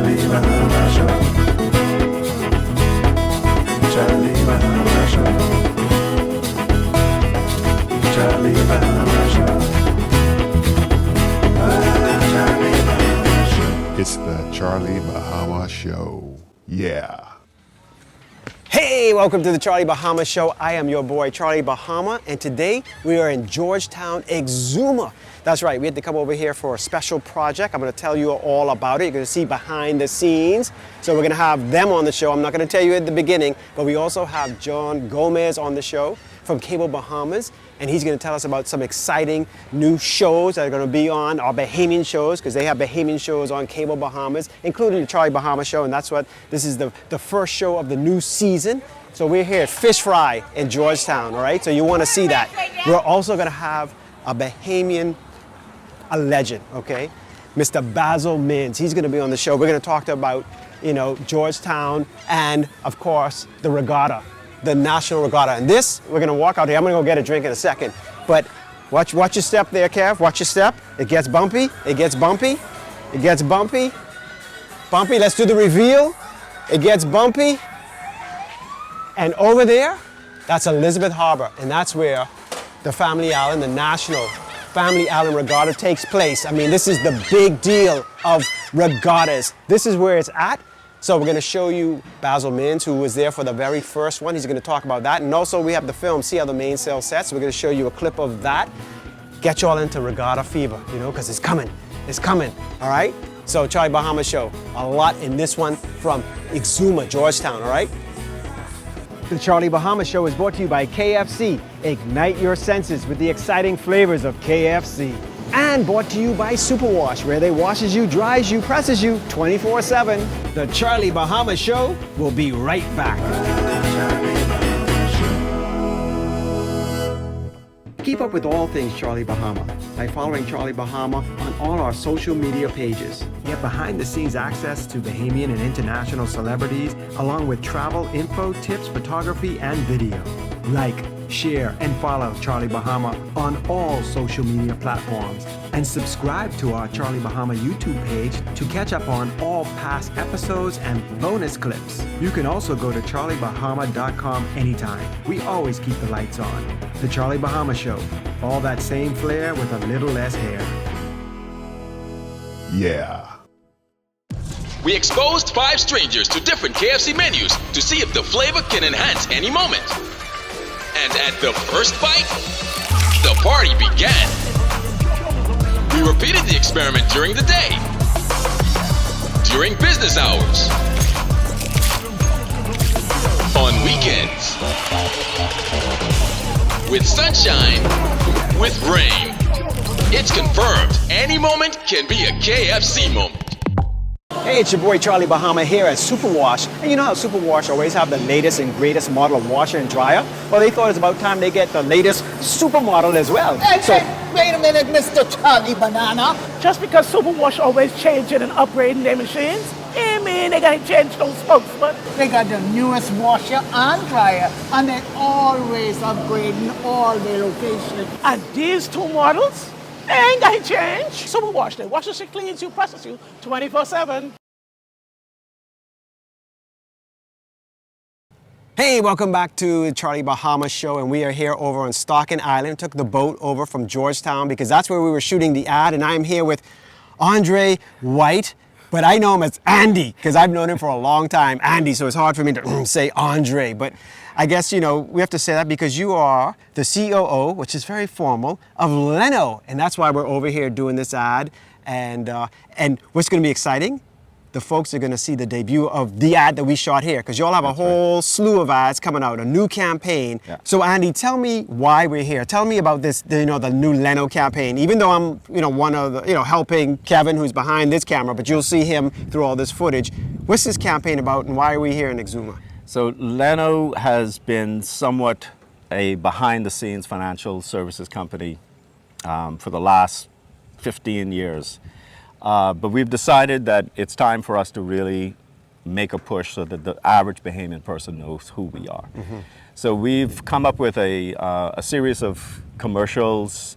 Charlie Bahama Show. Charlie Bahama Show. Charlie Bahama Show. Charlie Bahama Show. It's the Charlie Bahama Show. Yeah. Hey, welcome to the Charlie Bahama Show. I am your boy, Charlie Bahama, and today we are in Georgetown, Exuma. That's right, we had to come over here for a special project. I'm gonna tell you all about it. You're gonna see behind the scenes. So we're gonna have them on the show. I'm not gonna tell you at the beginning, but we also have John Gomez on the show from Cable Bahamas, and he's gonna tell us about some exciting new shows that are gonna be on our Bahamian shows, because they have Bahamian shows on Cable Bahamas, including the Charlie Bahama Show, and this is the first show of the new season. So we're here at Fish Fry in Georgetown, all right? So you wanna see that. We're also gonna have a Bahamian, a legend, okay? Mr. Basil Mins, he's gonna be on the show. We're gonna talk about, Georgetown and, of course, the regatta, the national regatta. And this, we're gonna walk out here. I'm gonna go get a drink in a second. But watch your step there, Kev. Watch your step. It gets bumpy. It gets bumpy. It gets bumpy. Bumpy. Let's do the reveal. It gets bumpy. And over there, that's Elizabeth Harbor. And that's where the Family Island, the National Family Island Regatta takes place. I mean, this is the big deal of regattas. This is where it's at. So we're gonna show you Basil Mins, who was there for the very first one. He's gonna talk about that. And also we have the film, See How the Mainsail Sets. We're gonna show you a clip of that. Get you all into regatta fever, because it's coming, all right? So Charlie Bahama Show, a lot in this one from Exuma, Georgetown, all right? The Charlie Bahama Show is brought to you by KFC. Ignite your senses with the exciting flavors of KFC. And brought to you by Superwash, where they washes you, dries you, presses you 24/7. The Charlie Bahama Show will be right back. Keep up with all things Charlie Bahama by following Charlie Bahama on all our social media pages. Get behind-the-scenes access to Bahamian and international celebrities, along with travel, info, tips, photography, and video. Like, share, and follow Charlie Bahama on all social media platforms. And subscribe to our Charlie Bahama YouTube page to catch up on all past episodes and bonus clips. You can also go to charliebahama.com anytime. We always keep the lights on. The Charlie Bahama Show. All that same flair with a little less hair. Yeah. We exposed 5 strangers to different KFC menus to see if the flavor can enhance any moment. And at the first bite, the party began. We repeated the experiment during the day, during business hours, on weekends, with sunshine, with rain. It's confirmed, any moment can be a KFC moment. Hey, it's your boy Charlie Bahama here at Superwash. And you know how Superwash always have the latest and greatest model of washer and dryer? Well, they thought it's about time they get the latest supermodel as well. Hey, wait a minute, Mr. Charlie Banana. Just because Superwash always changing and upgrading their machines, I mean they gotta change those spokesmen. They got the newest washer and dryer, and they always upgrading all their locations. And these 2 models, they ain't gonna change. Superwash, they washes you, cleans you, presses you 24/7. Hey, welcome back to the Charlie Bahama Show, and we are here over on Stocking Island. Took the boat over from Georgetown because that's where we were shooting the ad, and I'm here with Andre White, but I know him as Andy because I've known him for a long time, Andy, so it's hard for me to say Andre, but I guess, we have to say that because you are the COO, which is very formal, of Leno, and that's why we're over here doing this ad, and what's going to be exciting? The folks are going to see the debut of the ad that we shot here, because you all have a whole slew of ads coming out, a new campaign. Yeah. So Andy, tell me why we're here. Tell me about this, the new Leno campaign. Even though I'm, one of the, helping Kevin, who's behind this camera, but you'll see him through all this footage. What's this campaign about, and why are we here in Exuma? So Leno has been somewhat a behind-the-scenes financial services company for the last 15 years. But we've decided that it's time for us to really make a push so that the average Bahamian person knows who we are. Mm-hmm. So we've come up with a series of commercials,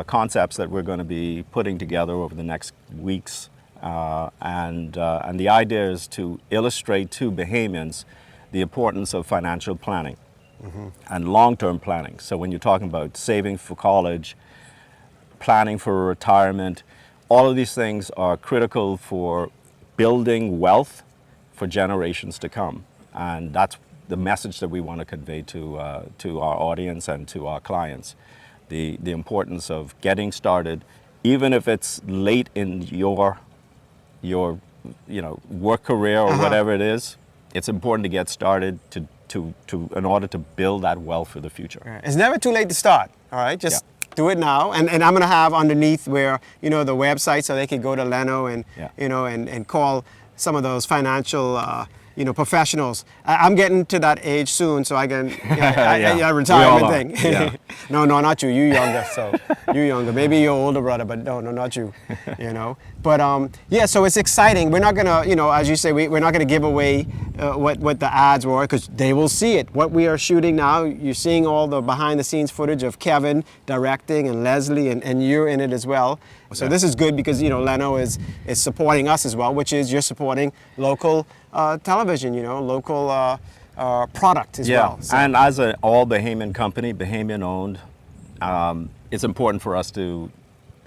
concepts that we're going to be putting together over the next weeks And the idea is to illustrate to Bahamians the importance of financial planning and long-term planning. So when you're talking about saving for college, planning for retirement, all of these things are critical for building wealth for generations to come. And that's the message that we want to convey to our audience and to our clients. The importance of getting started, even if it's late in your work career or whatever it is. It's important to get started in order to build that wealth for the future. Right. It's never too late to start. All right, just do it now. And I'm going to have underneath where the website, so they could go to Leno and and call some of those financial professionals. I'm getting to that age soon, so I can retirement thing. Yeah. No, not you. You younger, so you younger. Maybe your older brother, but no, not you. But so it's exciting. We're not gonna, as you say, we're not gonna give away what the ads were, because they will see it. What we are shooting now, you're seeing all the behind-the-scenes footage of Kevin directing and Leslie, and you're in it as well. So this is good because Leno is supporting us as well, which is you're supporting local television, local product as well. So. And as an all Bahamian company, Bahamian owned, it's important for us to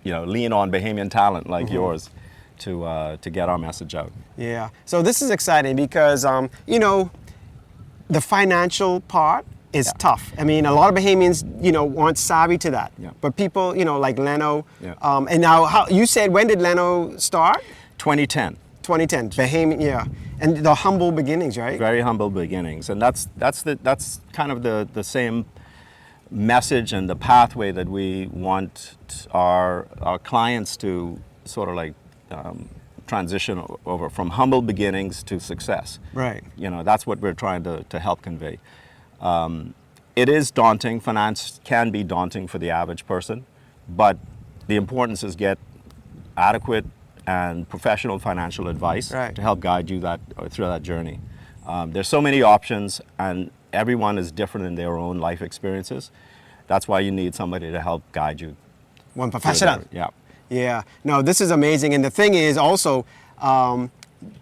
lean on Bahamian talent like yours to get our message out. Yeah. So this is exciting because the financial part is tough. I mean, a lot of Bahamians, aren't savvy to that. Yeah. But people, like Leno, Yeah. and now you said, when did Leno start? 2010. 2010. Bahamian, yeah. And the humble beginnings, right? Very humble beginnings, and that's kind of the same message and the pathway that we want our clients to sort of like transition over from humble beginnings to success. Right. That's what we're trying to help convey. It is daunting. Finance can be daunting for the average person, but the importance is get adequate and professional financial advice to help guide you through that journey. There's so many options, and everyone is different in their own life experiences. That's why you need somebody to help guide you. One professional. Yeah. Yeah. No, this is amazing. And the thing is also,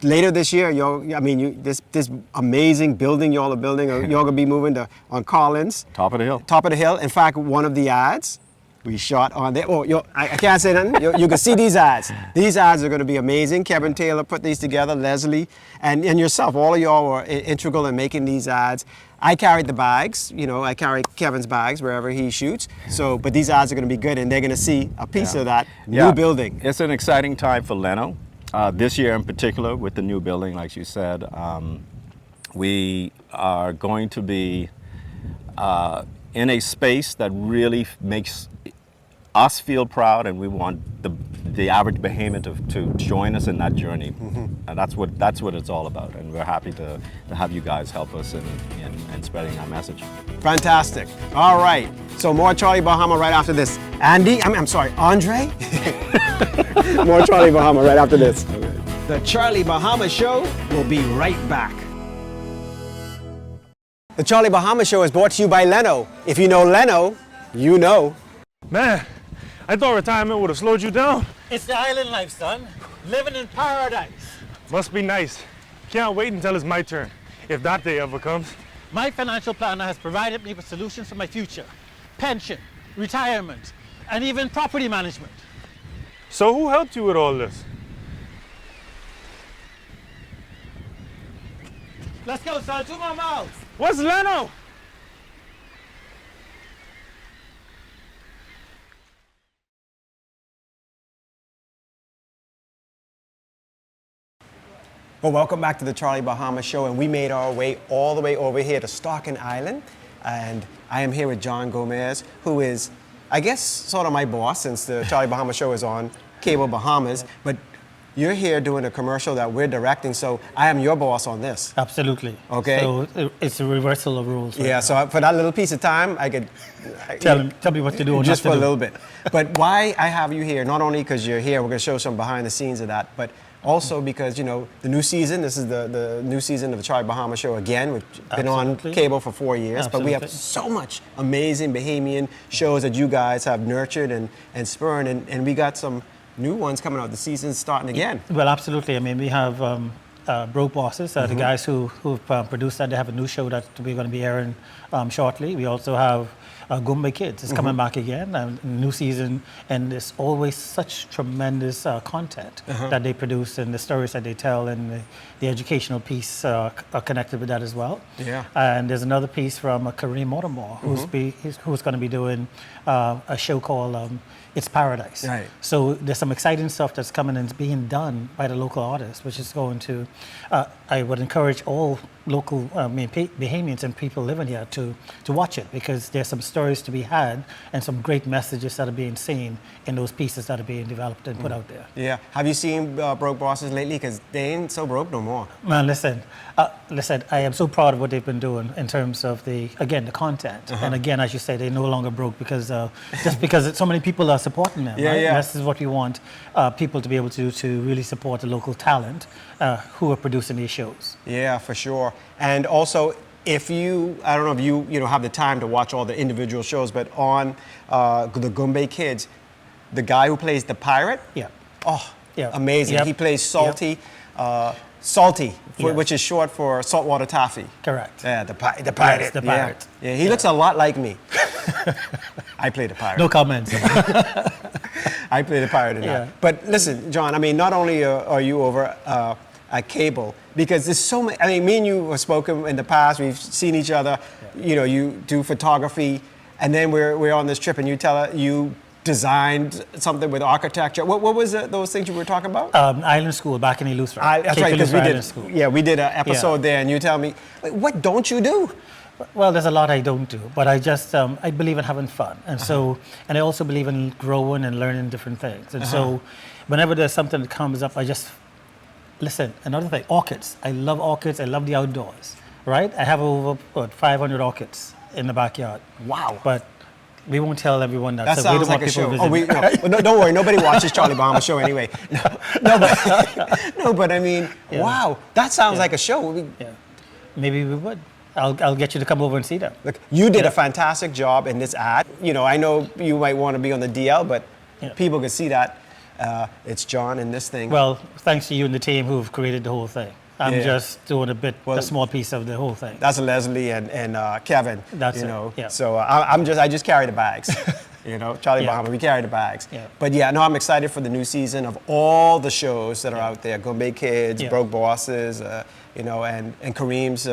later this year, this amazing building y'all are building, y'all gonna be moving on Collins. Top of the hill. Top of the hill. In fact, one of the ads we shot on there. Oh, I can't say nothing. You can see these ads. These ads are going to be amazing. Kevin Taylor put these together, Leslie, and yourself. All of y'all were integral in making these ads. I carried the bags. I carry Kevin's bags wherever he shoots. So, but these ads are going to be good, and they're going to see a piece of that new building. It's an exciting time for Leno. This year in particular, with the new building, like you said, we are going to be in a space that really makes us feel proud, and we want the average Bahamian to join us in that journey. And that's what it's all about, and we're happy to have you guys help us in spreading that message. Fantastic. All right, so more Charlie Bahama right after this. Andre? More Charlie Bahama right after this. The Charlie Bahama Show will be right back. The Charlie Bahama Show is brought to you by Leno. If you know Leno, you know. Man, I thought retirement would have slowed you down. It's the island life, son. Living in paradise. Must be nice. Can't wait until it's my turn, if that day ever comes. My financial planner has provided me with solutions for my future. Pension, retirement, and even property management. So who helped you with all this? Let's go, son. 2 more miles. What's Leno? Well, welcome back to the Charlie Bahama Show, and we made our way all the way over here to Stocking Island, and I am here with John Gomez, who is, I guess, sort of my boss since the Charlie Bahama Show is on Cable Bahamas, but you're here doing a commercial that we're directing, so I am your boss on this. Absolutely. Okay. So it's a reversal of rules. Yeah, so for that little piece of time, I could Tell me what to do. just for not to a do. little bit. But why I have you here, not only because you're here, we're going to show some behind the scenes of that, but also because, the new season, this is the new season of the Charlie Bahama Show again. We've been on Absolutely. cable for 4 years, but we have Absolutely. so much amazing Bahamian shows that you guys have nurtured and spurned, and we got some new ones coming out. The season's starting again. Well, absolutely. I mean, we have Broke Bosses, the guys who've produced that. They have a new show that we're going to be airing shortly. We also have Gumbe Kids. It's coming back again, new season, and there's always such tremendous content that they produce, and the stories that they tell, and the educational piece are connected with that as well. Yeah. And there's another piece from Kareem Motormore, who's going to be doing a show called It's Paradise. Right. So there's some exciting stuff that's coming and being done by the local artists, which is going to, I would encourage all local Bahamians and people living here to watch it, because there's some stories to be had and some great messages that are being seen in those pieces that are being developed and put out there. Yeah. Have you seen Broke Bosses lately? Because they ain't so broke no more. Man, listen, I am so proud of what they've been doing in terms of the content. And again, as you say, they're no longer broke because just because so many people are supporting them. Yeah, right? yeah. This is what we want people to be able to really support the local talent who are producing these shows. Yeah, for sure. And also, if you, I don't know if you have the time to watch all the individual shows, but on the Gumbe Kids, the guy who plays the pirate, amazing. Yep. He plays Salty. Salty, Yes. which is short for saltwater taffy. Correct. Yeah, the pirate. Yes, the pirate. Yeah, he looks a lot like me. I play the pirate. No comments. I play the pirate in that. Yeah. But listen, John, I mean, not only are you over at Cable, because there's so many, I mean, me and you have spoken in the past, we've seen each other, you do photography, and then we're on this trip, and you designed something with architecture. What was those things you were talking about? Island School back in Eleuthera. That's Cape right, because Eleuthera Island School. we did an episode there, and you tell me, what don't you do? Well, there's a lot I don't do, but I just I believe in having fun, and and I also believe in growing and learning different things. And so, whenever there's something that comes up, I just listen. Another thing, orchids. I love orchids. I love the outdoors. Right? I have over 500 orchids in the backyard. Wow. But we won't tell everyone that. That so sounds we don't like a want show. people visiting. No, don't worry. Nobody watches Charlie Bahama show anyway. No, but I mean, wow, that sounds like a show. Yeah. Maybe we would. I'll get you to come over and see them. Look, you did a fantastic job in this ad. I know you might want to be on the DL, but people can see that it's John in this thing. Well, thanks to you and the team who've created the whole thing. I'm just doing a small piece of the whole thing. That's Leslie and Kevin. That's it. Yeah. So I just carry the bags. Charlie Bahama, we carry the bags. Yeah. But I'm excited for the new season of all the shows that are out there. Gumbe Kids, Broke Bosses, and Kareem's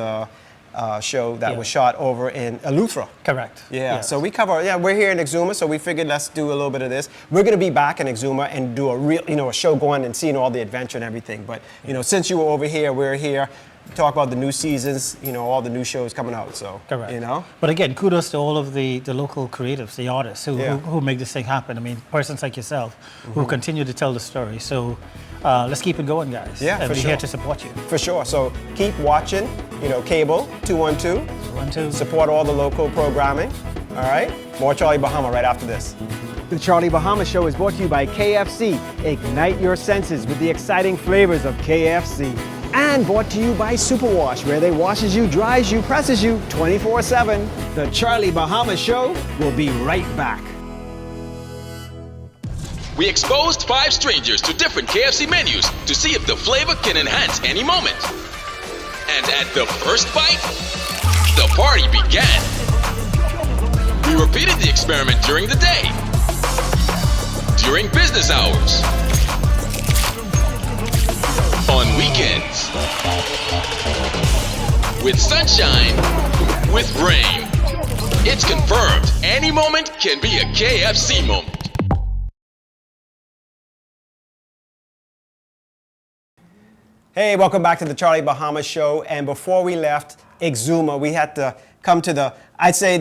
show that was shot over in Eleuthera. Correct. Yeah, Yes. so we're here in Exuma, so we figured let's do a little bit of this. We're going to be back in Exuma and do a real, a show going and seeing all the adventure and everything. But, since you were over here, we're here, talk about the new seasons, all the new shows coming out, so. Correct. But But again, kudos to all of the local creatives, the artists who make this thing happen. I mean, persons like yourself who continue to tell the story. So let's keep it going, guys. Yeah, and for we're sure. here to support you. For sure, so keep watching, Cable 212. 212. Support all the local programming, all right? More Charlie Bahama right after this. The Charlie Bahama Show is brought to you by KFC. Ignite your senses with the exciting flavors of KFC. And brought to you by Superwash, where they washes you, dries you, presses you 24/7. The Charlie Bahama Show will be right back. We exposed 5 strangers to different KFC menus to see if the flavor can enhance any moment. And at the first bite, the party began. We repeated the experiment during the day, during business hours, on weekends, with sunshine, with rain. It's confirmed, any moment can be a KFC moment. Hey, welcome back to the Charlie Bahama Show. And before we left Exuma, we had to come to I'd say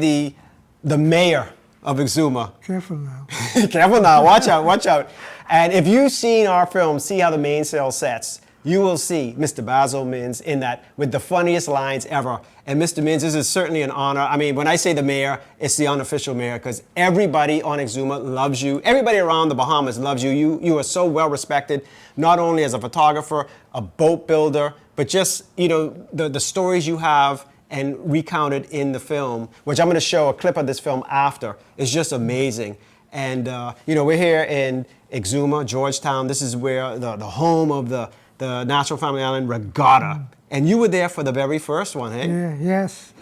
the mayor of Exuma. Careful now. Careful now, watch out. And if you've seen our film, See How the Mainsail Sets, you will see Mr. Basil Mins in that with the funniest lines ever. And Mr. Mins, this is certainly an honor. I mean, when I say the mayor, it's the unofficial mayor, because everybody on Exuma loves you. Everybody around the Bahamas loves you. You are so well respected, not only as a photographer, a boat builder, but just, the stories you have and recounted in the film, which I'm going to show a clip of this film after, is just amazing. And you know, we're here in Exuma, Georgetown. This is where the home of the Natural Family Island Regatta. And you were there for the very first one, hey? Yeah, yes.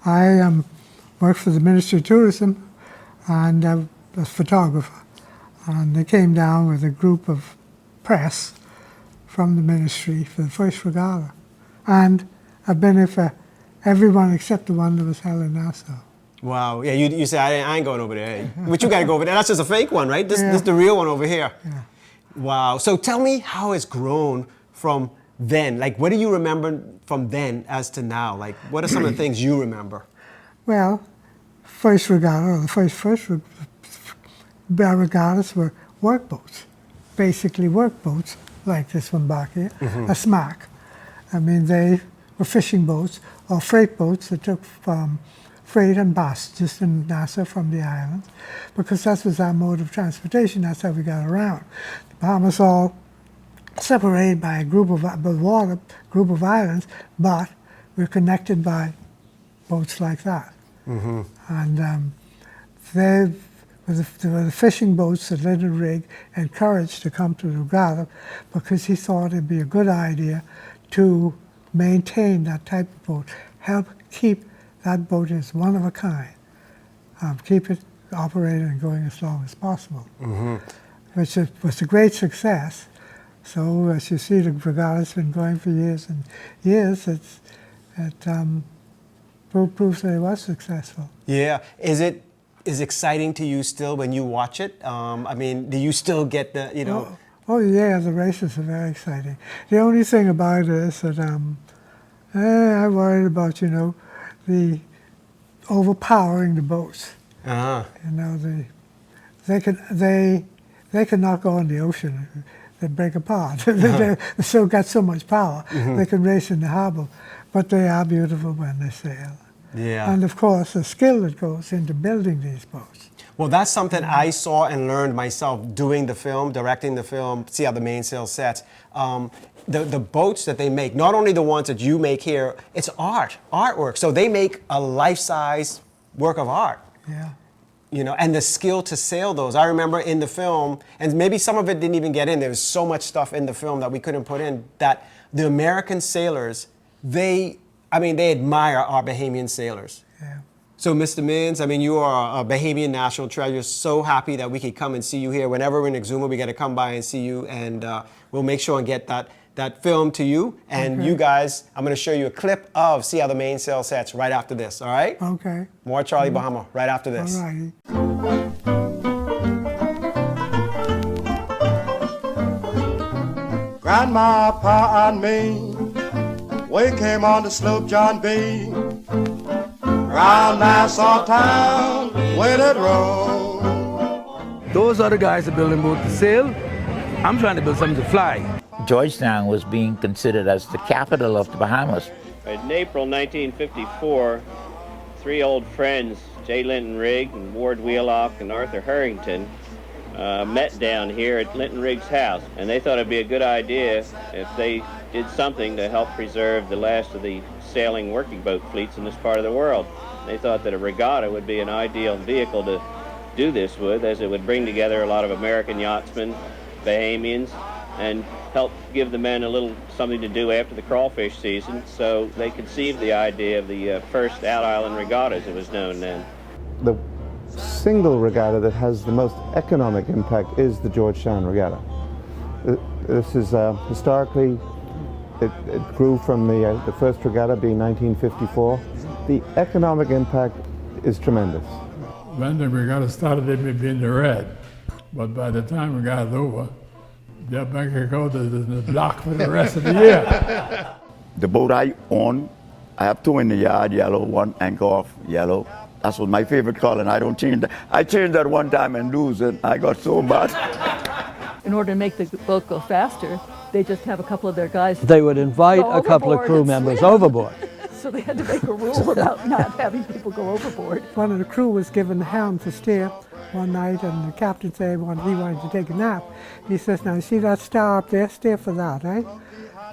I worked for the Ministry of Tourism and was a photographer. And they came down with a group of press from the ministry for the first regatta. And I've been here for everyone except the one that was held in Nassau. Wow, yeah, you say, I ain't going over there, hey? But you gotta go over there. That's just a fake one, right? This is the real one over here. Yeah. Wow, so tell me how it's grown from then. Like, what do you remember from then as to now? Like, what are some of the things you remember? Well, first regatta, or the first regattas were workboats, basically workboats, like this one back here, a smack. I mean, they were fishing boats or freight boats that took freight and passengers in Nassau from the islands, because that was our mode of transportation. That's how we got around. The Bahamas all separated by a group of islands, but we're connected by boats like that. And they were the fishing boats that Leonard Rigg encouraged to come to the regatta, because he thought it'd be a good idea to maintain that type of boat, help keep that boat as one of a kind, keep it operating and going as long as possible, which was a great success. So as you see, the regatta's been going for years and years. It proves that it was successful. Yeah, is it exciting to you still when you watch it? I mean, do you still get the, you know? Oh yeah, the races are very exciting. The only thing about it is that I'm worried about, you know, the overpowering the boats. You know, they can not go in the ocean. They break apart. They still got so much power. They can race in the harbor, but they are beautiful when they sail. Yeah. And of course, the skill that goes into building these boats. Well, that's something I saw and learned myself doing the film, directing the film, see how the mainsail sets. The boats that they make, not only the ones that you make here, it's artwork. So they make a life-size work of art. Yeah. You know, and the skill to sail those. I remember in the film, and maybe some of it didn't even get in, there was so much stuff in the film that we couldn't put in, that the American sailors, they admire our Bahamian sailors. Yeah. So, Mr. Mins, I mean, you are a Bahamian national treasure. So happy that we could come and see you here. Whenever we're in Exuma, we got to come by and see you, and we'll make sure and get that film to you. And you guys, I'm going to show you a clip of See How the Mainsail Sets right after this, all right? Okay. More Charlie Bahama right after this. All righty. Grandma, Pa, and me, we came on the sloop John B. Round Nassau town, where it rolled. Those are the guys that building boats to sail. I'm trying to build something to fly. Georgetown was being considered as the capital of the Bahamas. In April 1954, three old friends, J. Linton Rigg and Ward Wheelock and Arthur Harrington, met down here at Linton Rigg's house, and they thought it'd be a good idea if they did something to help preserve the last of the sailing working boat fleets in this part of the world. They thought that a regatta would be an ideal vehicle to do this with, as it would bring together a lot of American yachtsmen, Bahamians, and help give the men a little something to do after the crawfish season. So they conceived the idea of the first out-island regatta, as it was known then. The single regatta that has the most economic impact is the Georgetown Regatta. This is historically, it grew from the first regatta being 1954. The economic impact is tremendous. When the regatta started, it may be in the red, but by the time we got over, their bank account is in the black for the rest of the year. The boat I own, I have two in the yard, yellow, one anchor off, yellow. That's what my favorite color, and I don't change that. I changed that one time and lose it. I got so mad. In order to make the boat go faster, they just have a couple of their guys. They would invite a couple of crew members overboard. So they had to make a rule about not having people go overboard. One of the crew was given the helm to steer one night, and the captain said he wanted to take a nap. He says, "Now you see that star up there? Steer for that, eh?"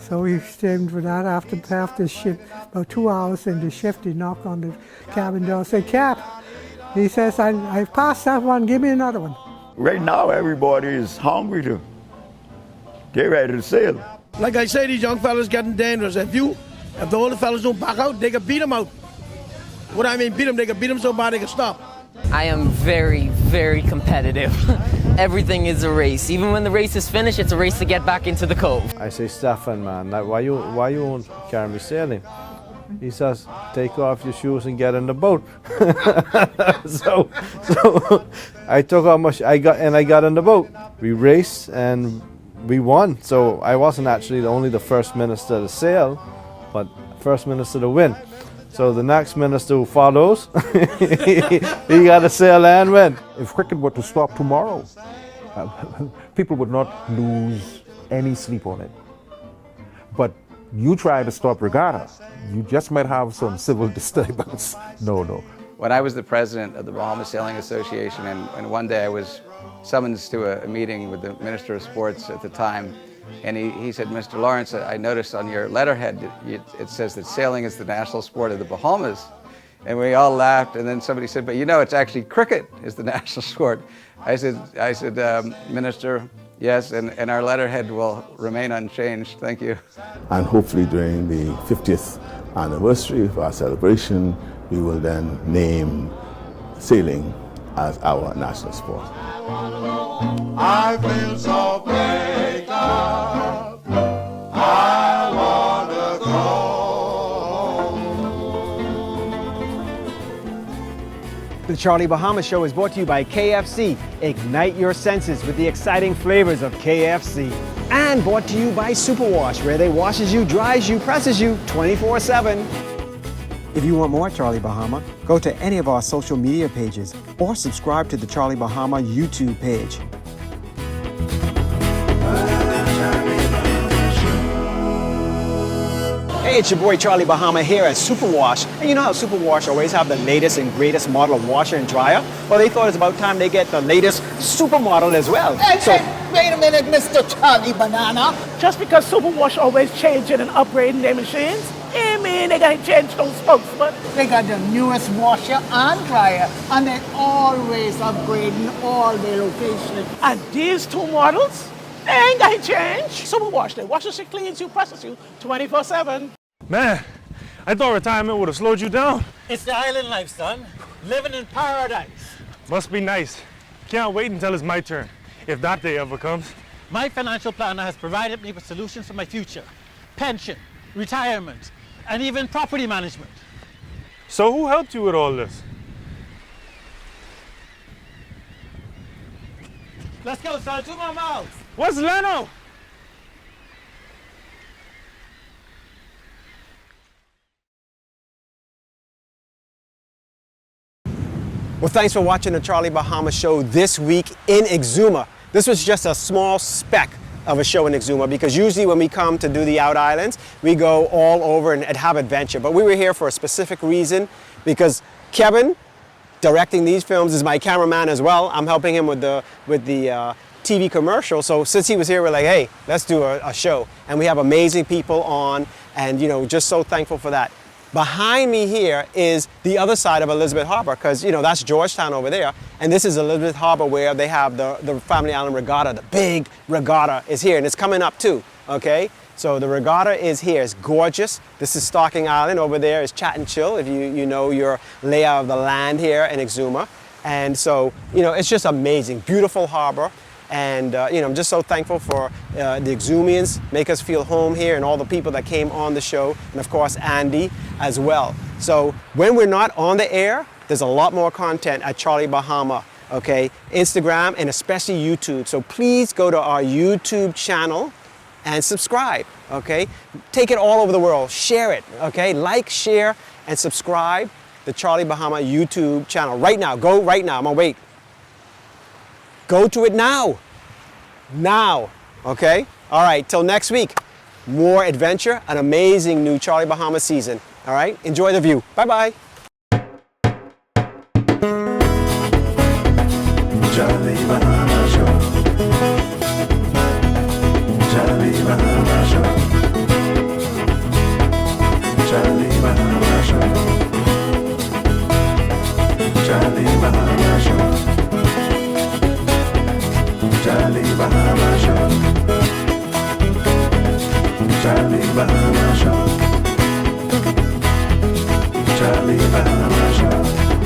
So he steered for that. After shift, about 2 hours into shift, he knocked on the cabin door and said, "Cap," he says, I passed that one, give me another one. right now everybody is hungry to get ready to sail. Like I say, these young fellas getting dangerous. If the older fellas don't back out, they can beat them out. What I mean, beat them, they can beat them so bad they can stop. I am very, very competitive. Everything is a race. Even when the race is finished, it's a race to get back into the cove. I say, Stefan, man, like, why you won't carry me sailing? He says, take off your shoes and get in the boat. so I took off my I got in the boat. We raced and we won. So I wasn't actually only the first minister to sail, but first minister to win. So the next minister who follows, he got to sail and win. If cricket were to stop tomorrow, people would not lose any sleep on it. But you try to stop regatta, you just might have some civil disturbance. No. When I was the president of the Bahama Sailing Association, and one day I was summoned to a meeting with the Minister of Sports at the time, and he said, Mr. Lawrence, I noticed on your letterhead it says that sailing is the national sport of the Bahamas. And we all laughed, and then somebody said, but you know, it's actually cricket is the national sport. I said, Minister, yes, and our letterhead will remain unchanged. Thank you. And hopefully during the 50th anniversary of our celebration, we will then name sailing as our national sport. I feel so break up. I wanna go. The Charlie Bahama Show is brought to you by KFC. Ignite your senses with the exciting flavors of KFC. And brought to you by Superwash, where they washes you, dries you, presses you 24/7. If you want more Charlie Bahama, go to any of our social media pages or subscribe to the Charlie Bahama YouTube page. Hey, it's your boy Charlie Bahama here at Superwash. And you know how Superwash always have the latest and greatest model of washer and dryer? Well, they thought it's about time they get the latest supermodel as well. Hey, wait a minute, Mr. Charlie Banana. Just because Superwash always changing and upgrading their machines, I mean, they got to change those spokes, but they got the newest washer and dryer, and they always upgrading all their locations. And these two models, they ain't got to change. Superwash, they washes you, cleans you, presses you 24/7. Man, I thought retirement would have slowed you down. It's the island life, son. Living in paradise. Must be nice. Can't wait until it's my turn, if that day ever comes. My financial planner has provided me with solutions for my future. Pension, retirement, and even property management. So who helped you with all this? Let's go, son. 2 more miles. What's Leno? Well, thanks for watching the Charlie Bahama Show this week in Exuma. This was just a small speck of a show in Exuma, because usually when we come to do the Out Islands, we go all over and have adventure. But we were here for a specific reason, because Kevin, directing these films, is my cameraman as well. I'm helping him with the TV commercial. So since he was here, we're like, hey, let's do a show. And we have amazing people on, and you know, just so thankful for that. Behind me here is the other side of Elizabeth Harbor, because you know that's Georgetown over there, and this is Elizabeth Harbor where they have the Family Island Regatta. The big regatta is here, and it's coming up too. Okay, so the regatta is here. It's gorgeous. This is Stocking Island. Over there is Chat and Chill, if you know your layout of the land here in Exuma. And so you know it's just amazing, beautiful harbor. And you know, I'm just so thankful for the Exumians, make us feel home here, and all the people that came on the show, and of course Andy as well. So when we're not on the air, there's a lot more content at Charlie Bahama, okay? Instagram and especially YouTube. So please go to our YouTube channel and subscribe, okay? Take it all over the world, share it, okay? Like, share, and subscribe the Charlie Bahama YouTube channel right now. Go right now. I'm gonna wait. Go to it now. Now, okay? All right, till next week. More adventure, an amazing new Charlie Bahama season. All right, enjoy the view. Bye-bye. Charlie Bahama Show. Charlie Bahama Show. Charlie Bahama Show. Charlie Bahama Show. Charlie Bahama Show. Charlie Bahama Show.